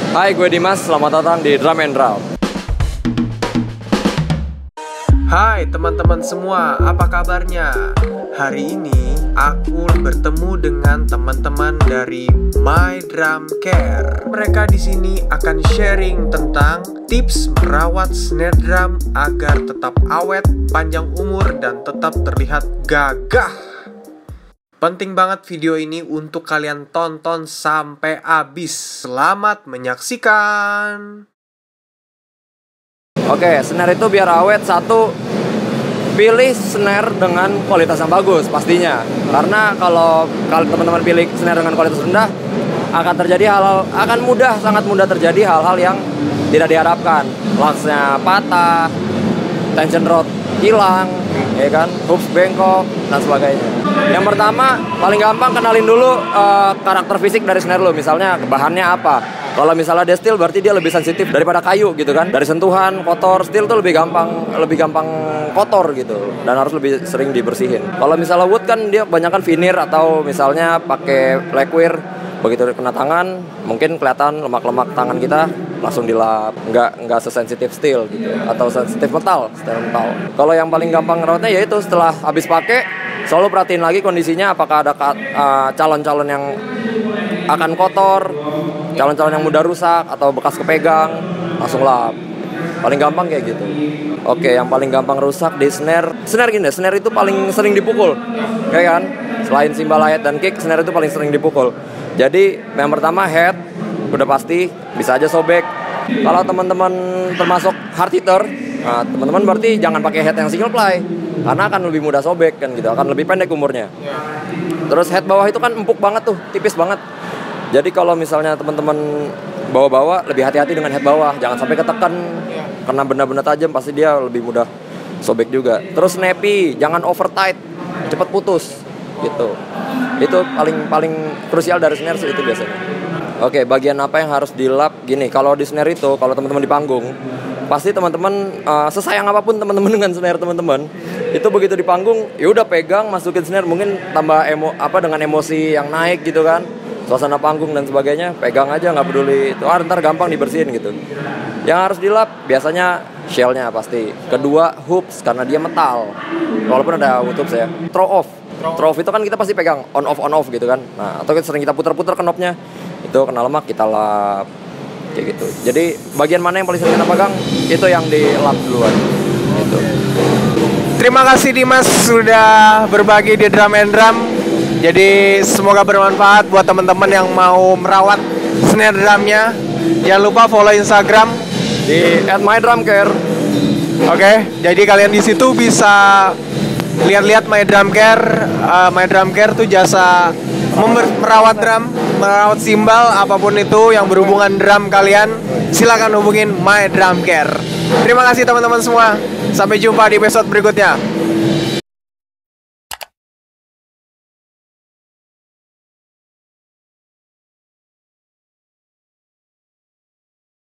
Hai, gue Dimas, selamat datang di Drum and Drum. Hai teman-teman semua, apa kabarnya? Hari ini aku bertemu dengan teman-teman dari My Drum Care. Mereka di sini akan sharing tentang tips merawat snare drum agar tetap awet, panjang umur, dan tetap terlihat gagah. Penting banget video ini untuk kalian tonton sampai habis. Selamat menyaksikan. Oke, snare itu biar awet, satu, pilih snare dengan kualitas yang bagus pastinya. Karena kalau teman-teman pilih snare dengan kualitas rendah, sangat mudah terjadi hal-hal yang tidak diharapkan. Lugsnya patah, tension rod hilang, ya kan, hoops bengkok dan sebagainya. Yang pertama, paling gampang kenalin dulu karakter fisik dari snare lo. Misalnya bahannya apa. Kalau misalnya dia steel berarti dia lebih sensitif daripada kayu gitu kan. Dari sentuhan kotor, steel tuh lebih gampang kotor gitu dan harus lebih sering dibersihin. Kalau misalnya wood kan dia kebanyakan veneer atau misalnya pakai lacquer. Begitu kena tangan, mungkin kelihatan lemak-lemak tangan kita langsung dilap, nggak sesensitif steel gitu, atau sensitif metal. Kalau yang paling gampang ngerawatnya yaitu setelah habis pakai, selalu perhatiin lagi kondisinya, apakah ada calon-calon yang akan kotor, calon-calon yang mudah rusak atau bekas kepegang, langsung lap. Paling gampang kayak gitu. Oke, yang paling gampang rusak di snare itu paling sering dipukul, kayak kan? Selain cymbal, hi-hat dan kick, snare itu paling sering dipukul. Jadi yang pertama head, udah pasti bisa aja sobek. Kalau teman-teman termasuk hard hitter, nah, teman-teman berarti jangan pakai head yang single ply, karena akan lebih mudah sobek kan gitu, akan lebih pendek umurnya. Terus head bawah itu kan empuk banget tuh, tipis banget. Jadi kalau misalnya teman-teman bawa-bawa, lebih hati-hati dengan head bawah, jangan sampai ketekan, kena benda-benda tajam pasti dia lebih mudah sobek juga. Terus snappy, jangan over tight, cepet putus gitu. Itu paling krusial dari snare itu biasanya. Oke, bagian apa yang harus dilap gini. Kalau di snare itu, kalau teman-teman di panggung, pasti teman-teman sesayang apapun teman-teman dengan snare teman-teman, itu begitu di panggung, ya udah pegang, masukin snare, mungkin tambah dengan emosi yang naik gitu kan, suasana panggung dan sebagainya, pegang aja, nggak peduli itu, ntar gampang dibersihin gitu. Yang harus dilap biasanya shellnya pasti. Kedua, hoops karena dia metal, walaupun ada hoops ya. Throw off itu kan kita pasti pegang on off gitu kan. Nah, atau sering kita putar-putar knobnya, itu kena lemak kita lap kayak gitu. Jadi bagian mana yang paling sering kita pegang, itu yang dilap duluan gitu. Terima kasih Dimas sudah berbagi di Drum and Drum. Jadi semoga bermanfaat buat teman-teman yang mau merawat snare drumnya. Jangan lupa follow Instagram di @mydrumcare. Oke, jadi kalian di situ bisa lihat-lihat My Drum Care. My Drum Care tuh jasa merawat drum, merawat cymbal, apapun itu yang berhubungan drum kalian, silakan hubungin My Drum Care. Terima kasih teman-teman semua. Sampai jumpa di episode berikutnya.